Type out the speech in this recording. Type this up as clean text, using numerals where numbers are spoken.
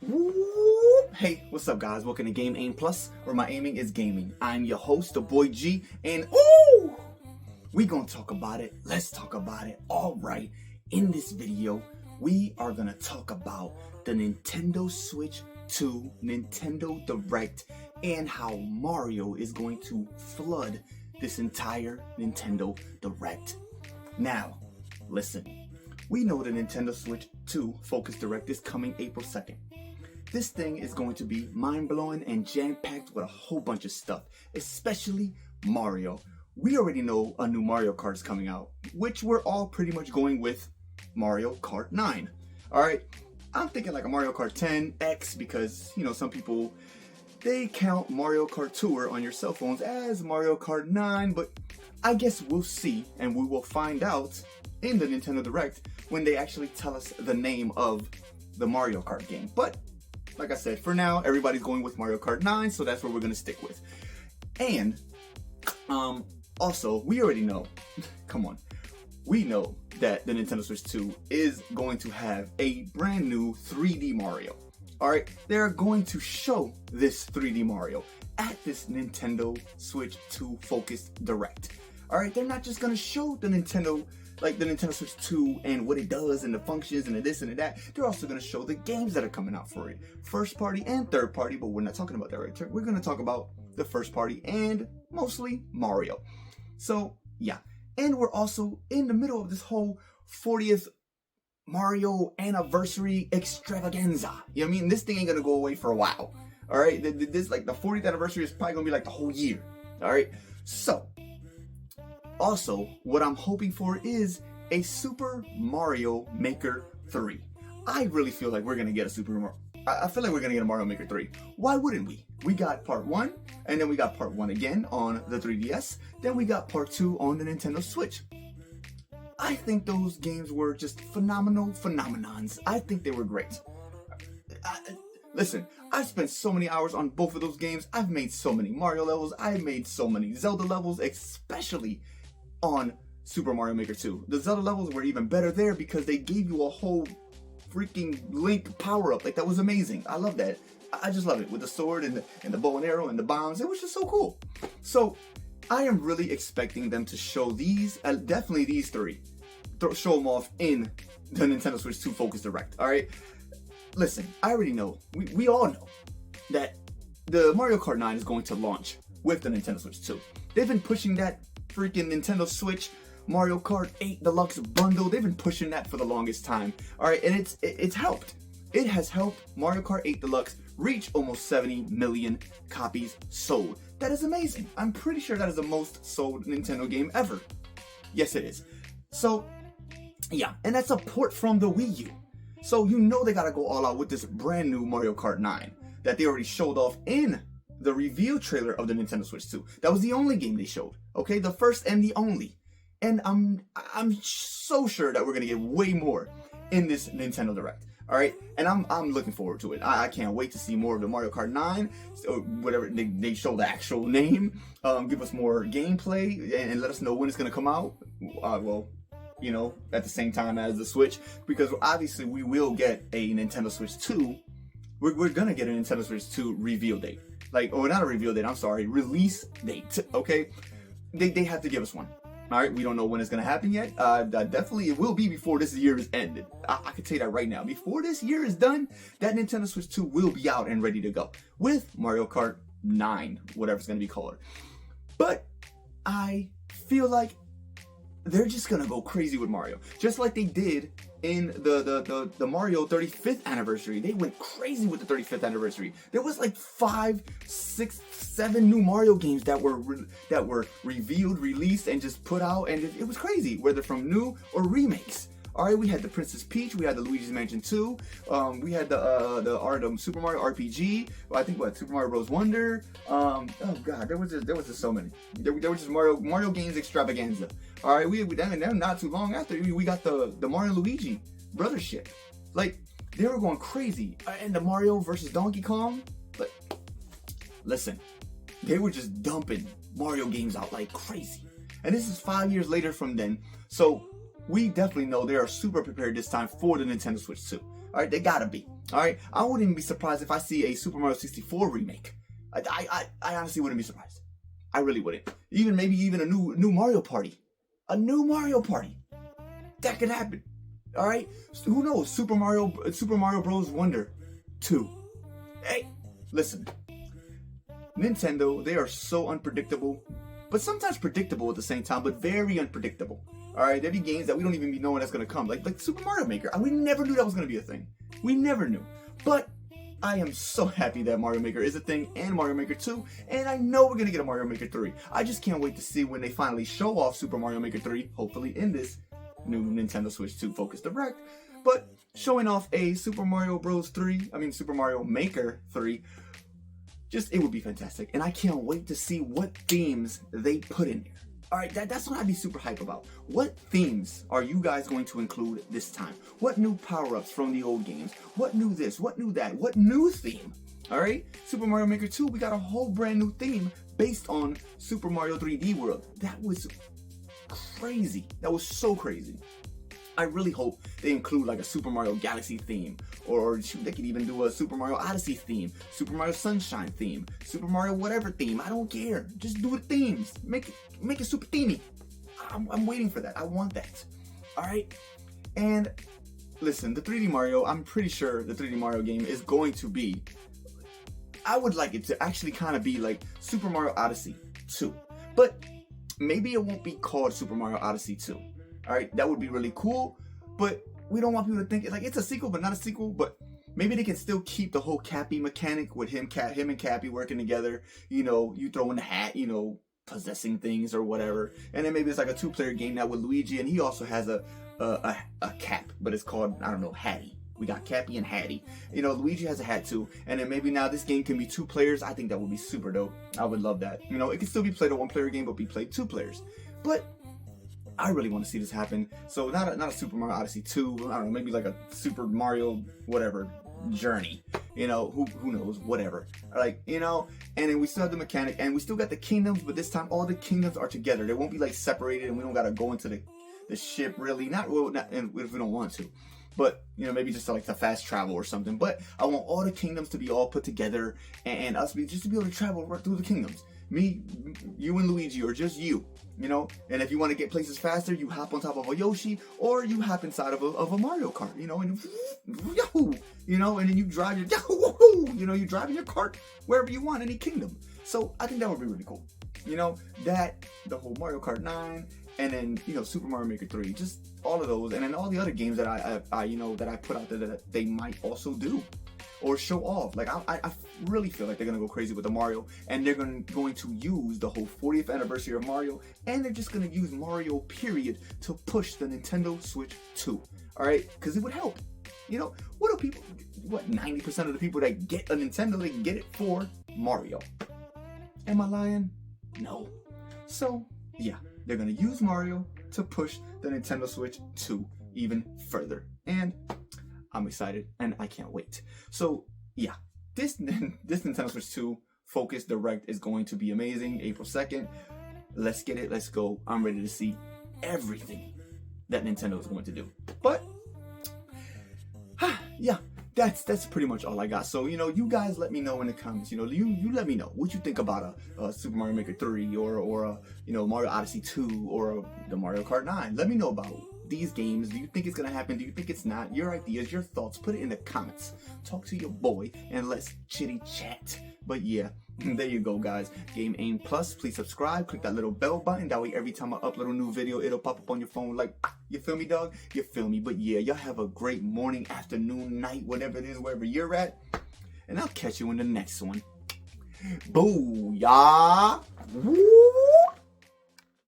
Whoop. Hey, what's up guys? Welcome to Game Aim Plus, where my aiming is gaming. I'm your host, the boy G, and we gonna talk about it. Let's talk about it. Alright, in this video, we are gonna talk about the Nintendo Switch 2 Nintendo Direct and how Mario is going to flood this entire Nintendo Direct. Now, listen. We know the Nintendo Switch 2 Focus Direct is coming April 2nd. This thing is going to be mind-blowing and jam-packed with a whole bunch of stuff, especially Mario. We already know a new Mario Kart is coming out, which we're all pretty much going with Mario Kart 9. Alright, I'm thinking like a Mario Kart 10 X because, you know, some people, they count Mario Kart Tour on your cell phones as Mario Kart 9, but I guess we'll see and we will find out in the Nintendo Direct when they actually tell us the name of the Mario Kart game. But like I said, for now everybody's going with Mario Kart 9, so that's what we're gonna stick with. And also we already know come on, we know that the Nintendo Switch 2 is going to have a brand new 3D Mario. Alright, they're going to show this 3D Mario at this Nintendo Switch 2 Focus Direct. Alright, they're not just gonna show the Nintendo Switch 2 and what it does and the functions and the this and the that. They're also going to show the games that are coming out for it. First party and third party, but we're not talking about that right. We're going to talk about the first party and mostly Mario. So, yeah. And we're also in the middle of this whole 40th Mario anniversary extravaganza. You know what I mean? This thing ain't going to go away for a while. Alright? This, like, the 40th anniversary is probably going to be like the whole year. Alright? So, also, what I'm hoping for is a Super Mario Maker 3. I really feel like we're going to get I feel like we're going to get a Mario Maker 3. Why wouldn't we? We got part 1, and then we got part 1 again on the 3DS. Then we got part 2 on the Nintendo Switch. I think those games were just phenomenal phenomenons. I think they were great. Listen, I've spent so many hours on both of those games. I've made so many Mario levels. I've made so many Zelda levels, especially on Super Mario Maker 2. The Zelda levels were even better there because they gave you a whole freaking Link power-up. Like, that was amazing. I love that. I just love it. With the sword and the bow and arrow and the bombs. It was just so cool. So, I am really expecting them to show these, definitely these three. Show them off in the Nintendo Switch 2 Focus Direct. Alright? Listen, I already know. We all know that the Mario Kart 9 is going to launch with the Nintendo Switch 2. They've been pushing that freaking Nintendo Switch Mario Kart 8 Deluxe bundle. They've been pushing that for the longest time. Alright, and it's helped. It has helped Mario Kart 8 Deluxe reach almost 70 million copies sold. That is amazing. I'm pretty sure that is the most sold Nintendo game ever. Yes, it is. So, yeah, and that's a port from the Wii U. So you know they gotta go all out with this brand new Mario Kart 9 that they already showed off in the reveal trailer of the Nintendo Switch 2. That was the only game they showed. Okay, the first and the only. And I'm so sure that we're gonna get way more in this Nintendo Direct. Alright? And I'm looking forward to it. I can't wait to see more of the Mario Kart 9, or whatever they show the actual name. Give us more gameplay and let us know when it's gonna come out. Well, you know, at the same time as the Switch, because obviously we will get a Nintendo Switch 2. We're gonna get a Nintendo Switch 2 reveal date. Like, or not a reveal date, I'm sorry, release date, okay? They have to give us one. Alright, we don't know when it's gonna happen yet. Definitely it will be before this year is ended. I can tell you that right now. Before this year is done, that Nintendo Switch 2 will be out and ready to go. With Mario Kart 9, whatever it's gonna be called. But I feel like they're just gonna go crazy with Mario. Just like they did in the Mario 35th anniversary. They went crazy with the 35th anniversary. There was like 5, 6, 7 new Mario games that were revealed, released, and just put out, and it was crazy, whether from new or remakes. Alright, we had the Princess Peach, we had the Luigi's Mansion 2, we had the Super Mario RPG, I think Super Mario Bros. Wonder, oh god, there was just so many. There were just Mario games extravaganza. Alright, we then not too long after we got the Mario and Luigi brothership. Like, they were going crazy. And the Mario versus Donkey Kong, but listen, they were just dumping Mario games out like crazy. And this is 5 years later from then, so we definitely know they are super prepared this time for the Nintendo Switch 2. All right, they gotta be. All right, I wouldn't even be surprised if I see a Super Mario 64 remake. I honestly wouldn't be surprised. I really wouldn't. Maybe even a new Mario Party. A new Mario Party. That could happen. All right, so who knows? Super Mario Bros. Wonder 2. Hey, listen. Nintendo, they are so unpredictable, but sometimes predictable at the same time, but very unpredictable. All right, there be games that we don't even be knowing that's gonna come, like Super Mario Maker. We never knew that was gonna be a thing. We never knew. But I am so happy that Mario Maker is a thing, and Mario Maker 2, and I know we're gonna get a Mario Maker 3. I just can't wait to see when they finally show off Super Mario Maker 3, hopefully in this new Nintendo Switch 2 Focus Direct. But showing off a Super Mario Maker 3, it would be fantastic, and I can't wait to see what themes they put in there. All right, that's what I'd be super hype about. What themes are you guys going to include this time? What new power-ups from the old games? What new this? What new that? What new theme? All right, Super Mario Maker 2, we got a whole brand new theme based on Super Mario 3D World. That was crazy. That was so crazy. I really hope they include like a Super Mario Galaxy theme, or shoot, they could even do a Super Mario Odyssey theme, Super Mario Sunshine theme, Super Mario whatever theme. I don't care. Just do the themes. Make it super themey. I'm waiting for that. I want that. All right. And listen, the 3D Mario, I'm pretty sure the 3D Mario game is going to be. I would like it to actually kind of be like Super Mario Odyssey 2, but maybe it won't be called Super Mario Odyssey 2. All right, that would be really cool, but we don't want people to think it's a sequel, but not a sequel. But maybe they can still keep the whole Cappy mechanic with him and Cappy working together. You throw in the hat, possessing things or whatever, and then maybe it's like a 2-player game now with Luigi, and he also has a cap, but it's called, I don't know, Hattie. We got Cappy and Hattie. Luigi has a hat too, and then maybe now this game can be 2 players. I think that would be super dope. I would love that. It can still be played a 1-player game, but be played 2 players. But I really want to see this happen. So not a Super Mario Odyssey 2, I don't know, maybe like a Super Mario whatever journey. Who knows, whatever. And then we still have the mechanic, and we still got the kingdoms, but this time all the kingdoms are together. They won't be like separated, and we don't gotta go into the ship really. Not if we don't want to. But maybe just like to fast travel or something. But I want all the kingdoms to be all put together, and us just to be able to travel right through the kingdoms. Me, you and Luigi, or just you, and if you want to get places faster, you hop on top of a Yoshi, or you hop inside of a Mario Kart, and yahoo, and then you drive your yahoo, you drive in your cart wherever you want, any kingdom. So I think that would be really cool. That, the whole Mario Kart 9, and then Super Mario Maker 3, just all of those, and then all the other games that I put out there that they might also do or show off. Like I really feel like they're gonna go crazy with the Mario, and they're going to use the whole 40th anniversary of Mario, and they're just gonna use Mario period to push the Nintendo Switch 2. All right, because it would help. What do people? What 90% of the people that get a Nintendo, they get it for Mario. Am I lying? No. So yeah, they're gonna use Mario to push the Nintendo Switch 2 even further, and I'm excited and I can't wait. So yeah, this Nintendo Switch 2 Focus Direct is going to be amazing. April 2nd. Let's get it. Let's go. I'm ready to see everything that Nintendo is going to do. But yeah, that's pretty much all I got. So you guys let me know in the comments. You let me know what you think about a Super Mario Maker 3 or a Mario Odyssey 2 or the Mario Kart 9. Let me know about these games. Do you think it's gonna happen? Do you think it's not? Your ideas, your thoughts, put it in the comments. Talk to your boy and let's chitty chat. But yeah, there you go, guys. Game Aim Plus. Please subscribe. Click that little bell button. That way, every time I upload a new video, it'll pop up on your phone. Like, you feel me, dog? You feel me? But yeah, y'all have a great morning, afternoon, night, whatever it is, wherever you're at. And I'll catch you in the next one. Booyah! Woo!